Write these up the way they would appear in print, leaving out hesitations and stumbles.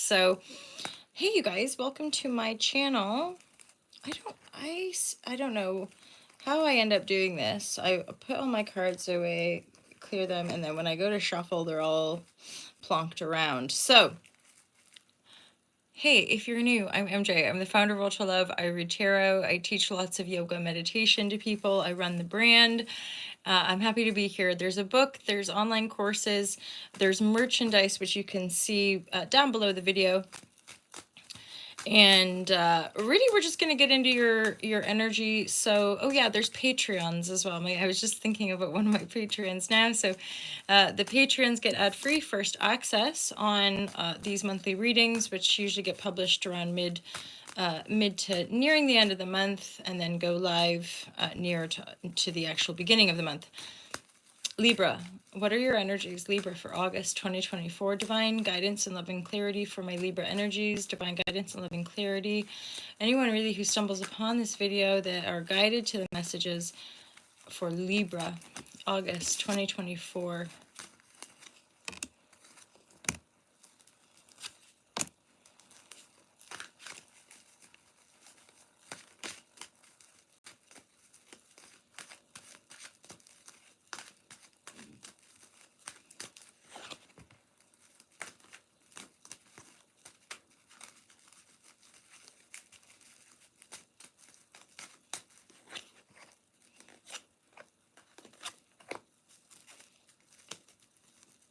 So, hey, you guys, welcome to my channel. I don't know how I end up doing this. I put all my cards away, clear them, and then when I go to shuffle, they're all plonked around. So, hey, if you're new, I'm MJ. I'm the founder of Ultra Love. I read tarot. I teach lots of yoga meditation to people. I run the brand. I'm happy to be here. There's a book, there's online courses, there's merchandise, which you can see down below the video. And really, we're just going to get into your energy. So, oh yeah, there's Patreons as well. I was just thinking about one of my Patreons now. So the Patreons get ad-free first access on these monthly readings, which usually get published around mid to nearing the end of the month, and then go live near to the actual beginning of the month. Libra, what are your energies, Libra, for August 2024? Divine guidance and loving clarity for my Libra energies. Divine guidance and loving clarity. Anyone really who stumbles upon this video that are guided to the messages for Libra, August 2024.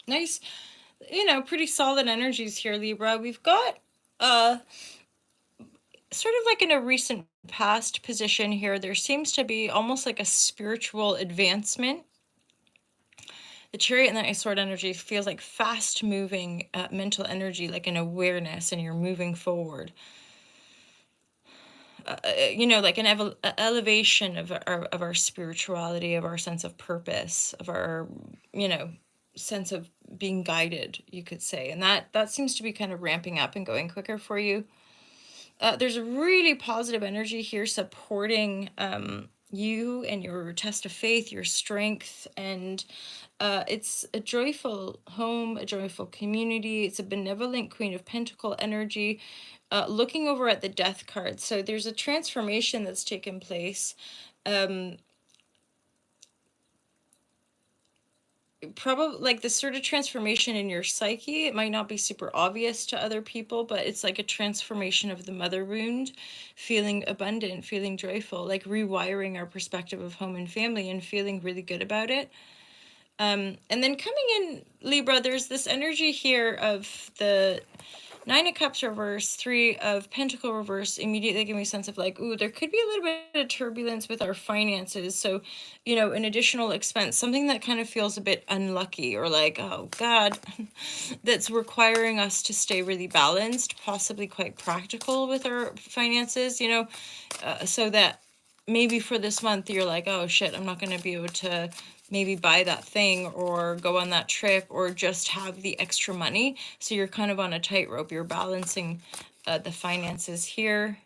Nice, pretty solid energies here, Libra. We've got sort of like in a recent past position here, there seems to be almost like a spiritual advancement. The Chariot and the Sword energy feels like fast moving mental energy, like an awareness, and you're moving forward. Like an elevation of our spirituality, of our sense of purpose, of our, sense of being guided, you could say. And that seems to be kind of ramping up and going quicker for you. There's a really positive energy here supporting you and your test of faith, your strength, and it's a joyful home, a joyful community. It's a benevolent Queen of Pentacle energy. Looking over at the Death card, so there's a transformation that's taken place. Probably like this sort of transformation in your psyche. It might not be super obvious to other people, but it's like a transformation of the mother wound, feeling abundant, feeling joyful, like rewiring our perspective of home and family and feeling really good about it. And then coming in, Libra, there's this energy here of the Nine of Cups reverse, Three of Pentacle reverse, immediately give me a sense of like, ooh, there could be a little bit of turbulence with our finances. So, an additional expense, something that kind of feels a bit unlucky, or like, oh God, that's requiring us to stay really balanced, possibly quite practical with our finances, so that maybe for this month you're like, oh shit, I'm not going to be able to maybe buy that thing or go on that trip or just have the extra money. So you're kind of on a tightrope. You're balancing the finances here.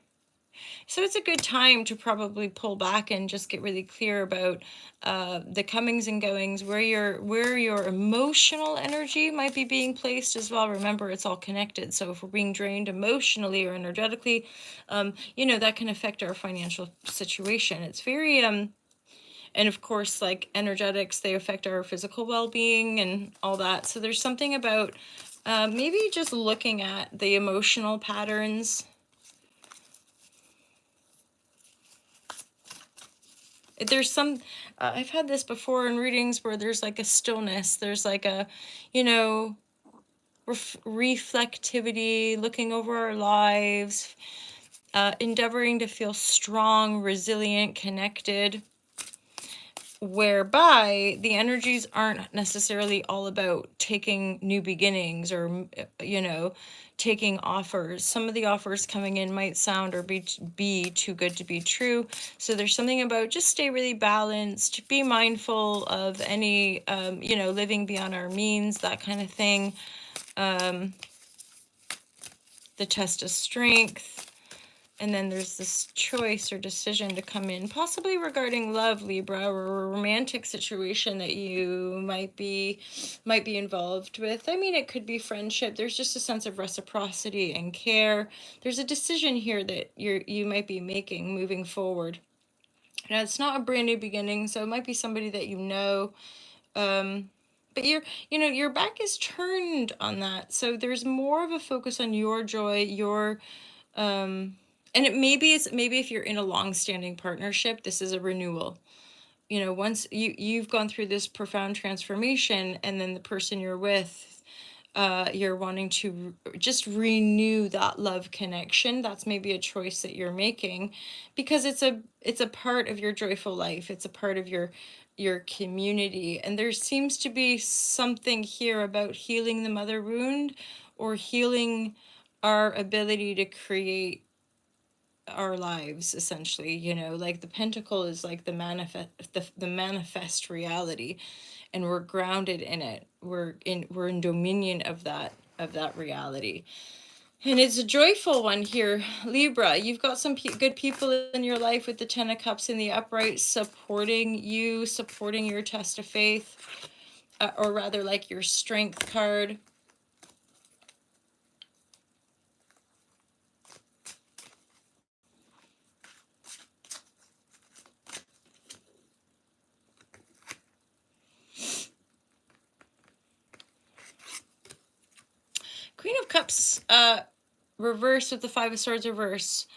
So it's a good time to probably pull back and just get really clear about the comings and goings, where your emotional energy might be being placed as well. Remember, it's all connected. So if we're being drained emotionally or energetically, that can affect our financial situation. It's very and of course, like energetics, they affect our physical well-being and all that. So there's something about maybe just looking at the emotional patterns. There's some, I've had this before in readings where there's like a stillness. There's like a, reflectivity, looking over our lives, endeavoring to feel strong, resilient, connected, whereby the energies aren't necessarily all about taking new beginnings or, taking offers. Some of the offers coming in might sound or be too good to be true. So there's something about just stay really balanced, be mindful of any, living beyond our means, that kind of thing. The test of strength. And then there's this choice or decision to come in, possibly regarding love, Libra, or a romantic situation that you might be involved with. I mean, it could be friendship. There's just a sense of reciprocity and care. There's a decision here that you might be making moving forward. Now, it's not a brand new beginning, so it might be somebody that you know. But your back is turned on that. So there's more of a focus on your joy, your and maybe if you're in a long-standing partnership, this is a renewal. Once you've gone through this profound transformation, and then the person you're with, you're wanting to just renew that love connection. That's maybe a choice that you're making, because it's a part of your joyful life. It's a part of your community, and there seems to be something here about healing the mother wound, or healing our ability to create our lives, essentially. Like the pentacle is like the manifest reality, and we're grounded in it. We're in dominion of that reality, and it's a joyful one here, Libra. You've got some good people in your life, with the Ten of Cups in the upright, supporting you, supporting your test of faith, or rather like your strength card. Queen of Cups reverse with the Five of Swords reverse.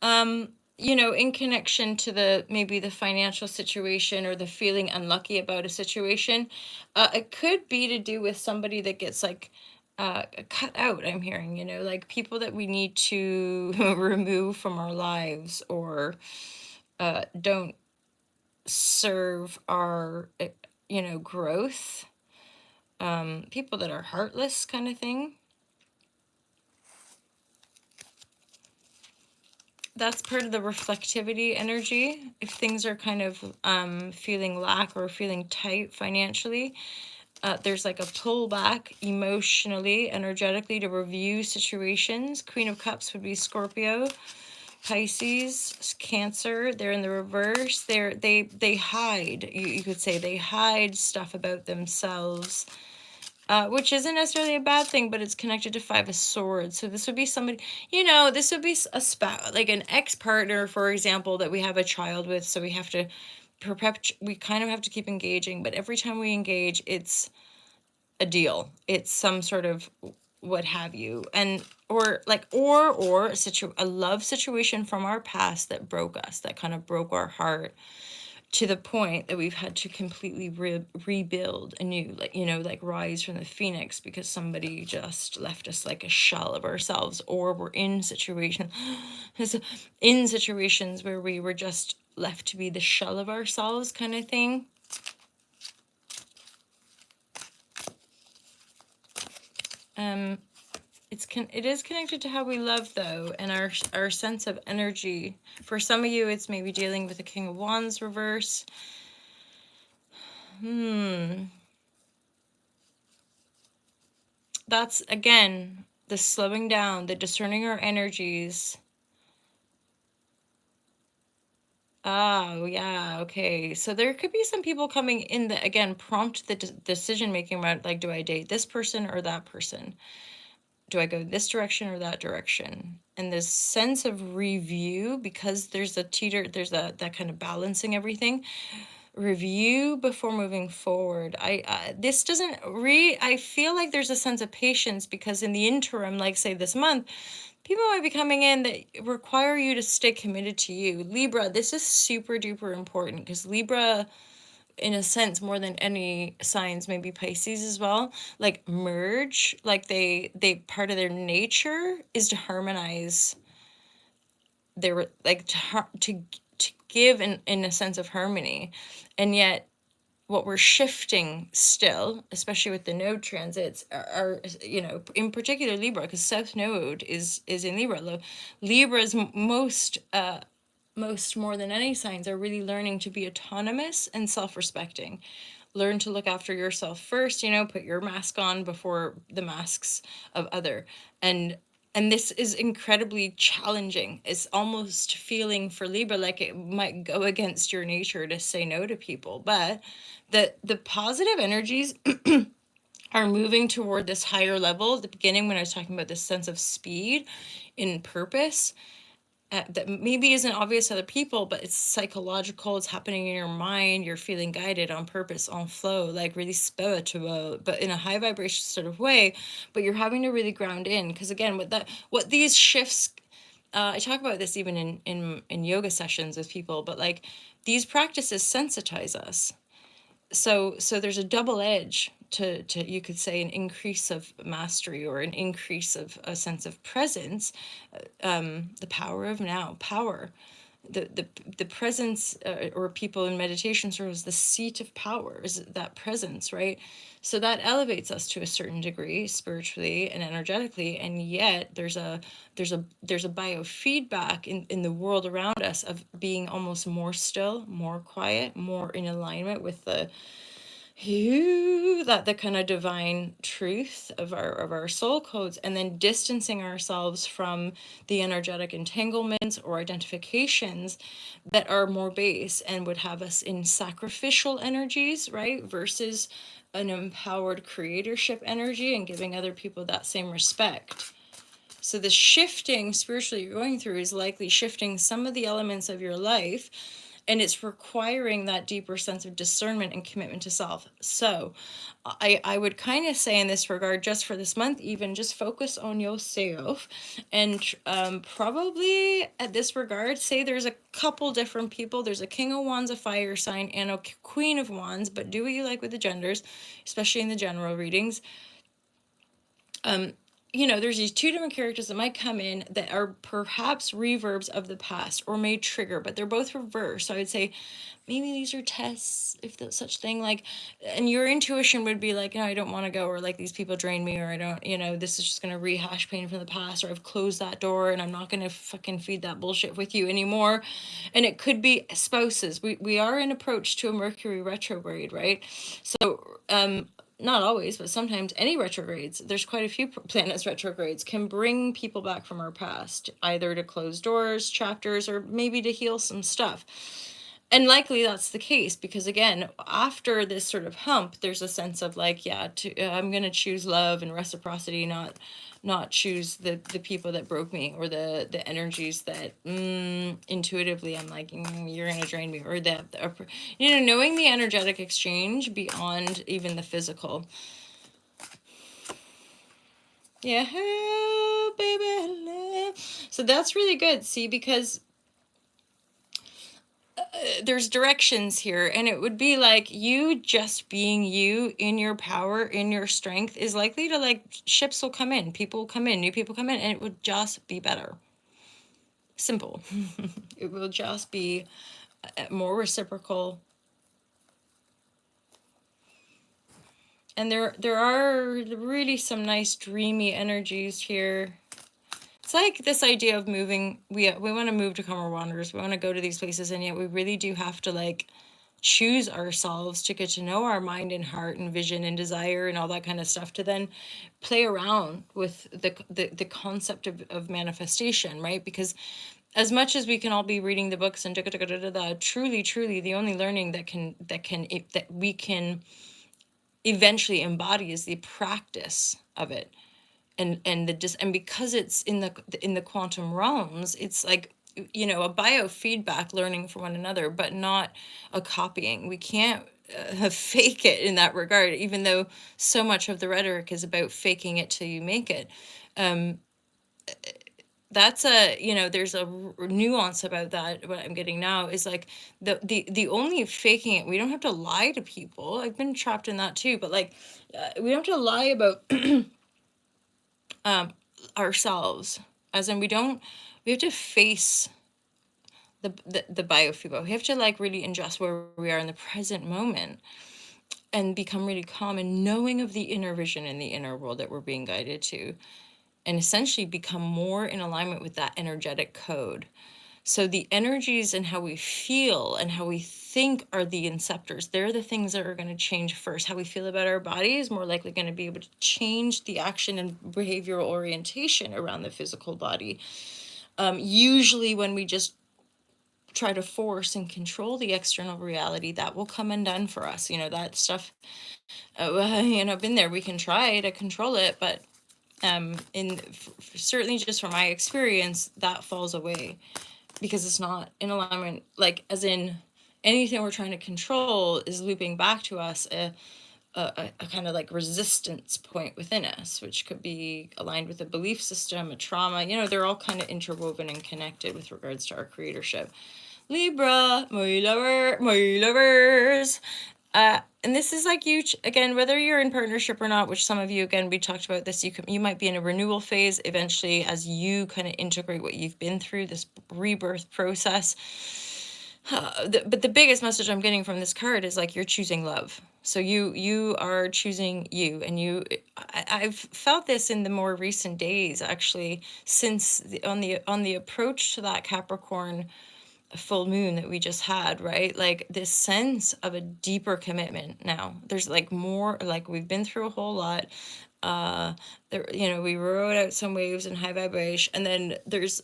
In connection to maybe the financial situation, or the feeling unlucky about a situation, it could be to do with somebody that gets like cut out. I'm hearing, like people that we need to remove from our lives, or don't serve our growth. People that are heartless, kind of thing. That's part of the reflectivity energy. If things are kind of feeling lack, or feeling tight financially, there's like a pullback emotionally, energetically, to review situations. Queen of Cups would be Scorpio, Pisces, Cancer. They're in the reverse. They hide. You could say they hide stuff about themselves. Which isn't necessarily a bad thing, but it's connected to Five of Swords. So this would be somebody, this would be a spouse, like an ex-partner, for example, that we have a child with. So we have to we kind of have to keep engaging, but every time we engage, it's a deal. It's some sort of what have you, and or a love situation from our past that broke us, that kind of broke our heart, to the point that we've had to completely rebuild anew, like rise from the phoenix, because somebody just left us like a shell of ourselves, or we're in situations where we were just left to be the shell of ourselves, kind of thing. It is connected to how we love, though, and our sense of energy. For some of you, it's maybe dealing with the King of Wands reverse. That's, again, the slowing down, the discerning our energies. Oh, yeah, okay. So there could be some people coming in that, again, prompt the decision making about, like, do I date this person or that person? Do I go this direction or that direction? And this sense of review, because there's that kind of balancing everything. Review before moving forward. This doesn't I feel like there's a sense of patience, because in the interim, like say this month, people might be coming in that require you to stay committed to you. Libra, this is super duper important, because Libra, in a sense, more than any signs, maybe Pisces as well, like merge, like they part of their nature is to harmonize. They were like to give in a sense of harmony, and yet what we're shifting still, especially with the node transits, are in particular Libra, because South Node is in Libra. Libra's most more than any signs are really learning to be autonomous and self-respecting. Learn to look after yourself first, put your mask on before the masks of other. And And this is incredibly challenging. It's almost feeling for Libra like it might go against your nature to say no to people. But the positive energies are moving toward this higher level. At the beginning, when I was talking about this sense of speed in purpose, that maybe isn't obvious to other people, but it's psychological. It's happening in your mind. You're feeling guided on purpose, on flow, like really spiritual, but in a high vibration sort of way. But you're having to really ground in, because again, what these shifts, I talk about this even in yoga sessions with people, but like these practices sensitize us. So there's a double edge to you could say an increase of mastery or an increase of a sense of presence, the power of now, power, the presence, or people in meditation sort of is the seat of power, is that presence, right? So that elevates us to a certain degree spiritually and energetically, and yet there's a biofeedback in the world around us of being almost more still, more quiet, more in alignment with the kind of divine truth of our soul codes, and then distancing ourselves from the energetic entanglements or identifications that are more base and would have us in sacrificial energies, right, versus an empowered creatorship energy and giving other people that same respect. So the shifting spiritually you're going through is likely shifting some of the elements of your life, and it's requiring that deeper sense of discernment and commitment to self. So I would kind of say in this regard, just for this month, even just focus on yourself, and probably at this regard, say there's a couple different people. There's a King of Wands, a fire sign, and a Queen of Wands, but do what you like with the genders, especially in the general readings. There's these two different characters that might come in that are perhaps reverbs of the past or may trigger, but they're both reversed. So I would say maybe these are tests, if that's such thing. Like, and your intuition would be like, no, I don't want to go, or like these people drain me, or I don't, this is just going to rehash pain from the past, or I've closed that door and I'm not going to fucking feed that bullshit with you anymore. And it could be spouses. We are in approach to a Mercury retrograde, right? So, not always, but sometimes any retrogrades, there's quite a few planets retrogrades, can bring people back from our past, either to close doors, chapters, or maybe to heal some stuff. And likely that's the case, because again, after this sort of hump, there's a sense of like, yeah, I'm going to choose love and reciprocity, not choose the people that broke me, or the energies that intuitively I'm like, you're gonna drain me, or that knowing the energetic exchange beyond even the physical. Yeah, baby. So that's really good. See, because there's directions here, and it would be like you just being you in your power, in your strength, is likely to, like, ships will come in, people will come in, new people come in, and it would just be better. Simple. It will just be more reciprocal. And there are really some nice dreamy energies here. It's like this idea of moving. We want to move to Comer Wanderers. We want to go to these places, and yet we really do have to, like, choose ourselves to get to know our mind and heart and vision and desire and all that kind of stuff, to then play around with the concept of manifestation, right? Because as much as we can all be reading the books and truly the only learning that we can eventually embody is the practice of it. And because it's in the quantum realms, it's like, a biofeedback, learning from one another, but not a copying. We can't fake it in that regard, even though so much of the rhetoric is about faking it till you make it. That's there's a nuance about that. What I'm getting now is like the only faking it, we don't have to lie to people. I've been trapped in that too, but like, we don't have to lie about ourselves, as in we have to face the biofeedback. We have to, like, really ingest where we are in the present moment and become really calm and knowing of the inner vision and the inner world that we're being guided to, and essentially become more in alignment with that energetic code. So the energies and how we feel and how we think are the inceptors. They're the things that are going to change first. How we feel about our body is more likely going to be able to change the action and behavioral orientation around the physical body. Usually when we just try to force and control the external reality, that will come undone for us. That stuff, been there. We can try to control it, but certainly just from my experience, that falls away because it's not in alignment. Like, as in, anything we're trying to control is looping back to us a kind of like resistance point within us, which could be aligned with a belief system, a trauma. They're all kind of interwoven and connected with regards to our creatorship. Libra, my lovers. And this is like you, again, whether you're in partnership or not, which some of you, again, we talked about this, you might be in a renewal phase eventually as you kind of integrate what you've been through, this rebirth process. But the biggest message I'm getting from this card is like, you're choosing love. So you are choosing you, and I've felt this in the more recent days, actually, since on the approach to that Capricorn full moon that we just had, right? Like this sense of a deeper commitment now. There's like more, like we've been through a whole lot. There, we rode out some waves in high vibration, and then there's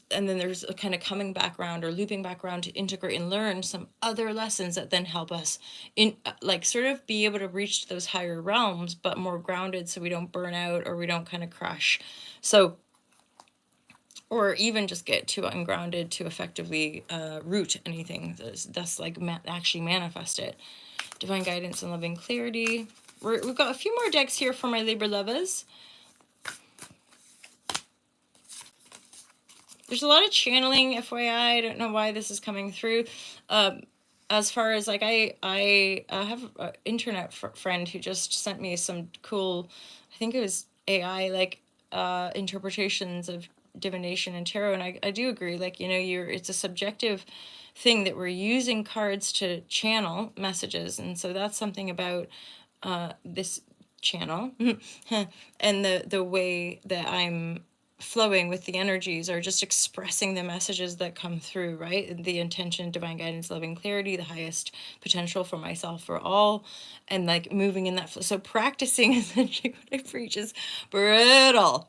a kind of coming back around or looping back around to integrate and learn some other lessons that then help us in like sort of be able to reach those higher realms, but more grounded, so we don't burn out or we don't kind of crash. So, or even just get too ungrounded to effectively root anything. That's like actually manifest it. Divine guidance and loving clarity. We've got a few more decks here for my Libra lovers. There's a lot of channeling, FYI. I don't know why this is coming through. As far as like, I have an internet friend who just sent me some cool, I think it was AI, like interpretations of divination and tarot. And I do agree, like, it's a subjective thing that we're using cards to channel messages. And so that's something about this channel and the way that I'm flowing with the energies, or just expressing the messages that come through, right? The intention, divine guidance, loving clarity, the highest potential for myself, for all, and like moving in that flow. So practicing essentially what I preach is brutal,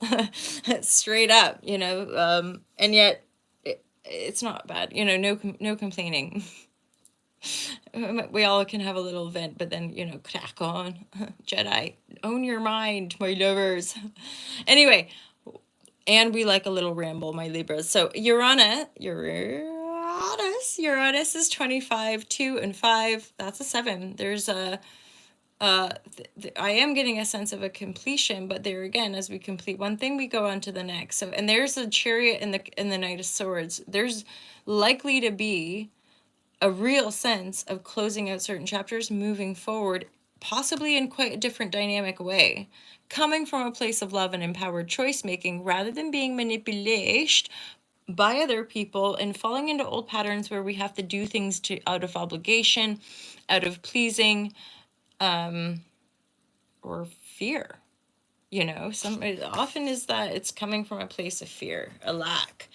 straight up, and yet it's not bad, no complaining. We all can have a little vent, but then, crack on. Jedi, own your mind, my lovers. Anyway, and we like a little ramble, my Libras. So Uranus is 25, 2 and 5. That's a 7. There's a, I am getting a sense of a completion, but there again, as we complete one thing, we go on to the next. So, and there's a Chariot in the Knight of Swords. There's likely to be a real sense of closing out certain chapters, moving forward, possibly in quite a different dynamic way, coming from a place of love and empowered choice making, rather than being manipulated by other people and falling into old patterns where we have to do things out of obligation, out of pleasing, or fear. Often is that it's coming from a place of fear, a lack.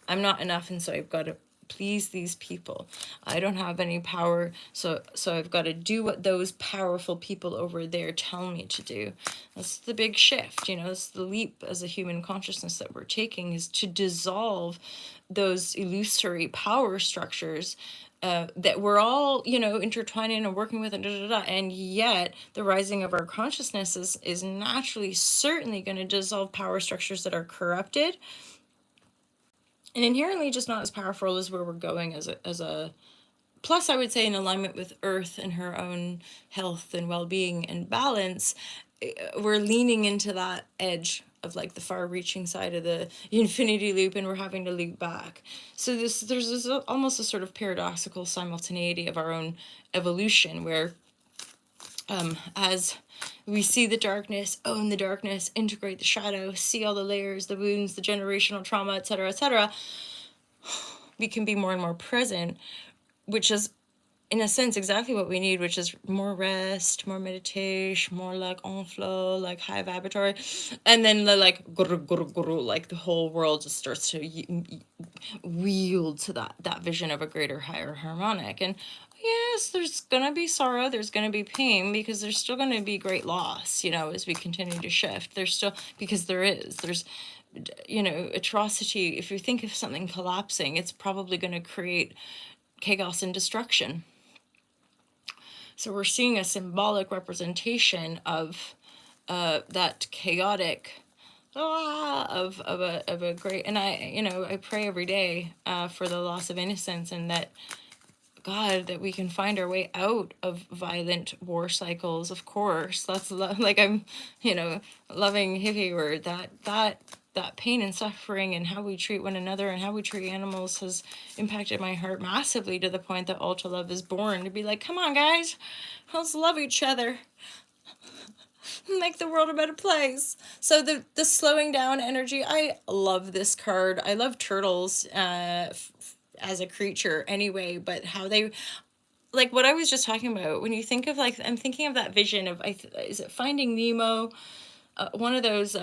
I'm not enough, and so I've got to please these people. I don't have any power, so I've got to do what those powerful people over there tell me to do. That's the big shift, it's the leap as a human consciousness that we're taking, is to dissolve those illusory power structures that we're all, intertwining and working with, and yet the rising of our consciousness is naturally, certainly going to dissolve power structures that are corrupted and inherently just not as powerful as where we're going as a plus, I would say, in alignment with Earth and her own health and well-being and balance. We're leaning into that edge of like the far-reaching side of the infinity loop, and we're having to loop back. So there's almost a sort of paradoxical simultaneity of our own evolution, where as we see the darkness, own the darkness, integrate the shadow, see all the layers, the wounds, the generational trauma, etc., we can be more and more present, which is in a sense, exactly what we need, which is more rest, more meditation, more like on flow, like high vibratory, and then the like guru, guru, guru, like the whole world just starts to wield to that vision of a greater, higher harmonic. And yes, there's gonna be sorrow, there's gonna be pain, because there's still gonna be great loss, you know, as we continue to shift. There's still, because there's you know, atrocity. If you think of something collapsing, it's probably going to create chaos and destruction. So we're seeing a symbolic representation of that chaotic of a great, and I, you know, I pray every day for the loss of innocence, and that God, that we can find our way out of violent war cycles. Of course, that's like, I'm, you know, loving hippie word, that pain and suffering and how we treat one another and how we treat animals has impacted my heart massively, to the point that Ultra Love is born, to be like, come on guys, let's love each other, make the world a better place. So the slowing down energy, I love this card. I love turtles as a creature anyway, but how they, like what I was just talking about, when you think of, like, I'm thinking of that vision of, is it Finding Nemo? One of those,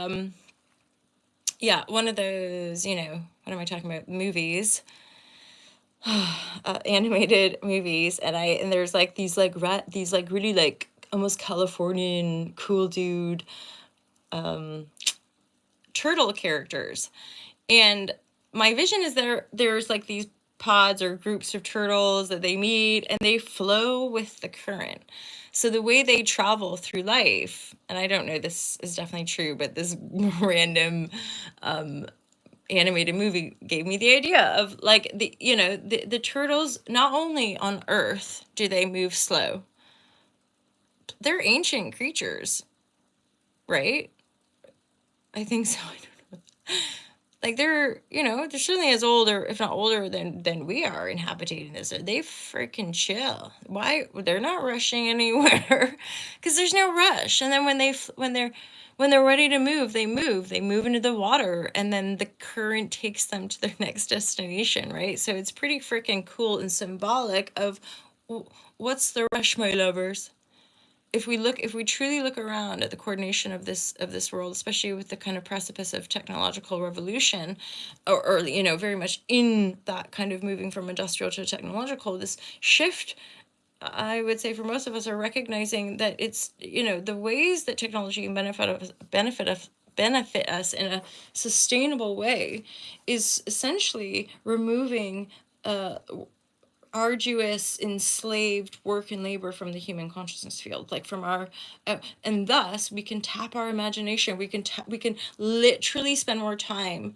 yeah, one of those, you know, what am I talking about? Movies, animated movies, and there's like these like these like really like almost Californian cool dude turtle characters. And my vision is there's like these pods or groups of turtles that they meet, and they flow with the current. So the way they travel through life, and I don't know, this is definitely true, but this random animated movie gave me the idea of, like, the, you know, the turtles, not only on Earth do they move slow, they're ancient creatures, right? I think so. I don't know. Like, they're, you know, they're certainly as old, or if not older than we are, inhabiting this. They freaking chill. Why? They're not rushing anywhere, because there's no rush. And then when they're ready to move, they move into the water, and then the current takes them to their next destination, right? So it's pretty freaking cool and symbolic of what's the rush, my lovers. If we truly look around at the coordination of this world, especially with the kind of precipice of technological revolution, or you know, very much in that kind of moving from industrial to technological, this shift, I would say, for most of us, are recognizing that it's, you know, the ways that technology can benefit us in a sustainable way is essentially removing arduous, enslaved work and labor from the human consciousness field, like from our, and thus we can tap our imagination. We can literally spend more time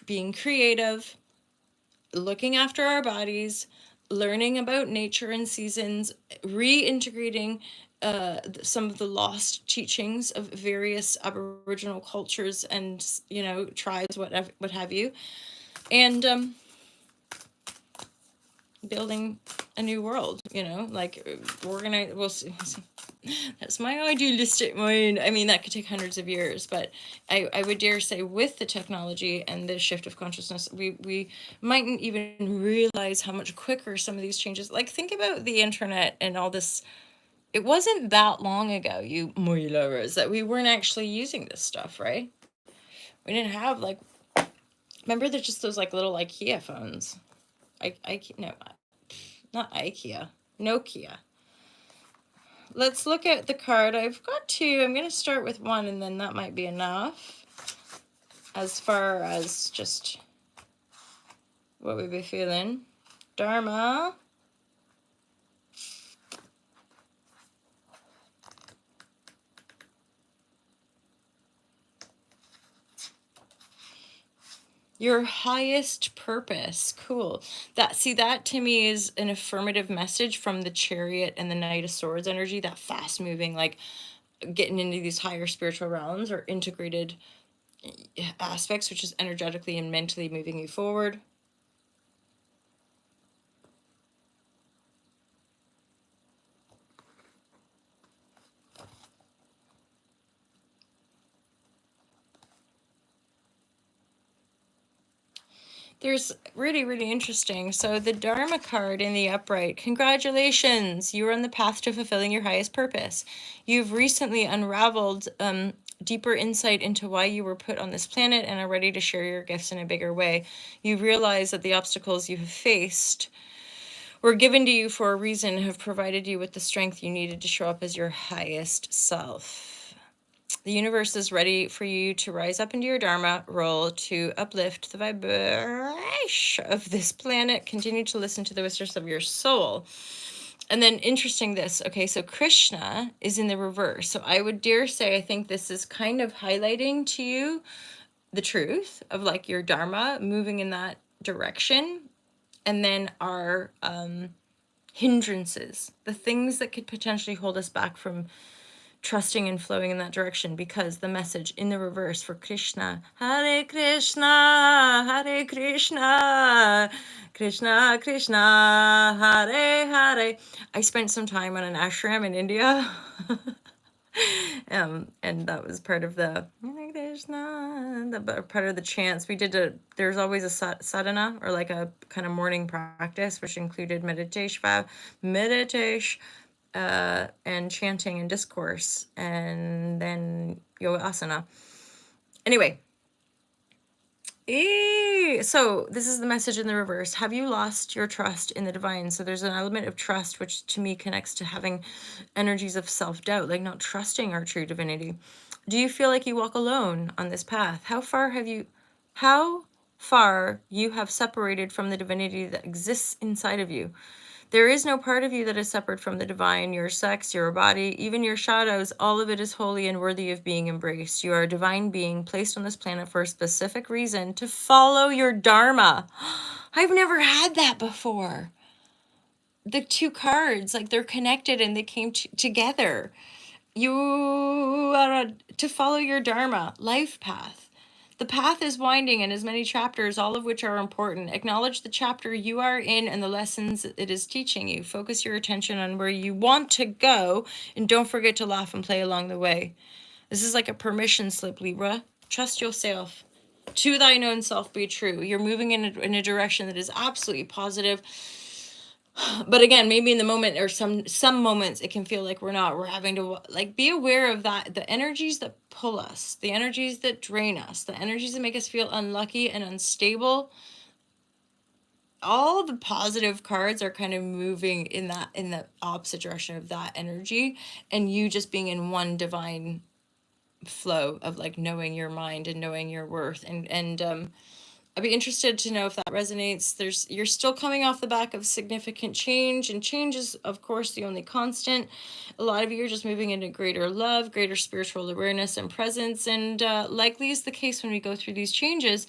being creative, looking after our bodies, learning about nature and seasons, reintegrating some of the lost teachings of various Aboriginal cultures and, you know, tribes, what have you, and building a new world, you know, like, we'll see. That's my idealistic mind. I mean, that could take hundreds of years, but I would dare say, with the technology and the shift of consciousness, we mightn't even realize how much quicker some of these changes, like, think about the internet and all this. It wasn't that long ago, you my lovers, that we weren't actually using this stuff, right? We didn't have, like, remember, there's just those like little IKEA phones. No, not IKEA, Nokia. Let's look at the card. I've got two. I'm going to start with one, and then that might be enough as far as just what we be feeling. Dharma. Your highest purpose. Cool. That to me is an affirmative message from the Chariot and the Knight of Swords energy, that fast moving, like, getting into these higher spiritual realms or integrated aspects, which is energetically and mentally moving you forward. There's really, really interesting. So the Dharma card in the upright, congratulations, you are on the path to fulfilling your highest purpose. You've recently unraveled deeper insight into why you were put on this planet and are ready to share your gifts in a bigger way. You realize that the obstacles you have faced were given to you for a reason, have provided you with the strength you needed to show up as your highest self. The universe is ready for you to rise up into your Dharma role to uplift the vibration of this planet. Continue to listen to the whispers of your soul. And then interesting this, okay, so Krishna is in the reverse. So I would dare say, I think this is kind of highlighting to you the truth of like your Dharma moving in that direction. And then our hindrances, the things that could potentially hold us back from trusting and flowing in that direction, because the message in the reverse for Krishna, Hare Krishna, Hare Krishna, Krishna Krishna, Hare Hare. I spent some time on an ashram in India. And that was part of the Hare Krishna, part of the chants. There's always a sadhana, or like a kind of morning practice, which included meditation, and chanting and discourse, and then yoga asana. Anyway, so this is the message in the reverse. Have you lost your trust in the divine? So there's an element of trust, which to me connects to having energies of self-doubt, like not trusting our true divinity. Do you feel like you walk alone on this path? How far you have separated from the divinity that exists inside of you? There is no part of you that is separate from the divine. Your sex, your body, even your shadows, all of it is holy and worthy of being embraced. You are a divine being placed on this planet for a specific reason, to follow your Dharma. I've never had that before. The two cards, like they're connected and they came together. You are to follow your Dharma, life path. The path is winding and has many chapters, all of which are important. Acknowledge the chapter you are in and the lessons it is teaching you. Focus your attention on where you want to go, and don't forget to laugh and play along the way. This is like a permission slip, Libra. Trust yourself. To thine own self be true. You're moving in a direction that is absolutely positive. But again, maybe in the moment, or some moments, it can feel like we're having to like be aware of that, the energies that pull us, the energies that drain us, the energies that make us feel unlucky and unstable. All the positive cards are kind of moving in the opposite direction of that energy, and you just being in one divine flow of like knowing your mind and knowing your worth. And I'd be interested to know if that resonates. You're still coming off the back of significant change, and change is, of course, the only constant. A lot of you are just moving into greater love, greater spiritual awareness and presence, and likely is the case when we go through these changes,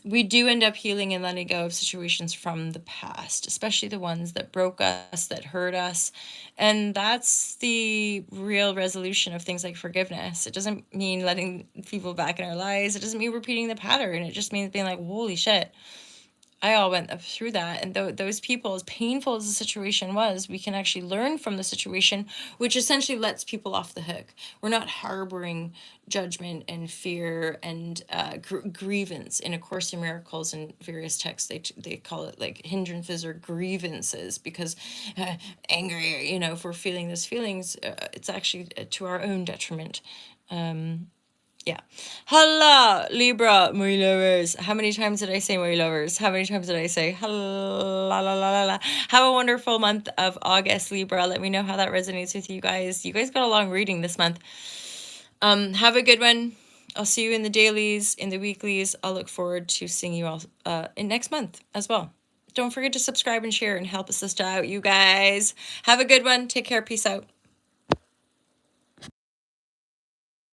we do end up healing and letting go of situations from the past, especially the ones that broke us, that hurt us. And that's the real resolution of things like forgiveness. It doesn't mean letting people back in our lives. It doesn't mean repeating the pattern. It just means being like, holy shit, I all went through that. And those people, as painful as the situation was, we can actually learn from the situation, which essentially lets people off the hook. We're not harboring judgment and fear and grievance. In A Course in Miracles and various texts, they call it like hindrances or grievances, because anger, if we're feeling those feelings, it's actually to our own detriment. Yeah. Hello, Libra, my lovers. How many times did I say my lovers? How many times did I say hello? La, la, la, la, la. Have a wonderful month of August, Libra. Let me know how that resonates with you guys. You guys got a long reading this month. Have a good one. I'll see you in the dailies, in the weeklies. I'll look forward to seeing you all in next month as well. Don't forget to subscribe and share and help a sister out, you guys. Have a good one. Take care. Peace out.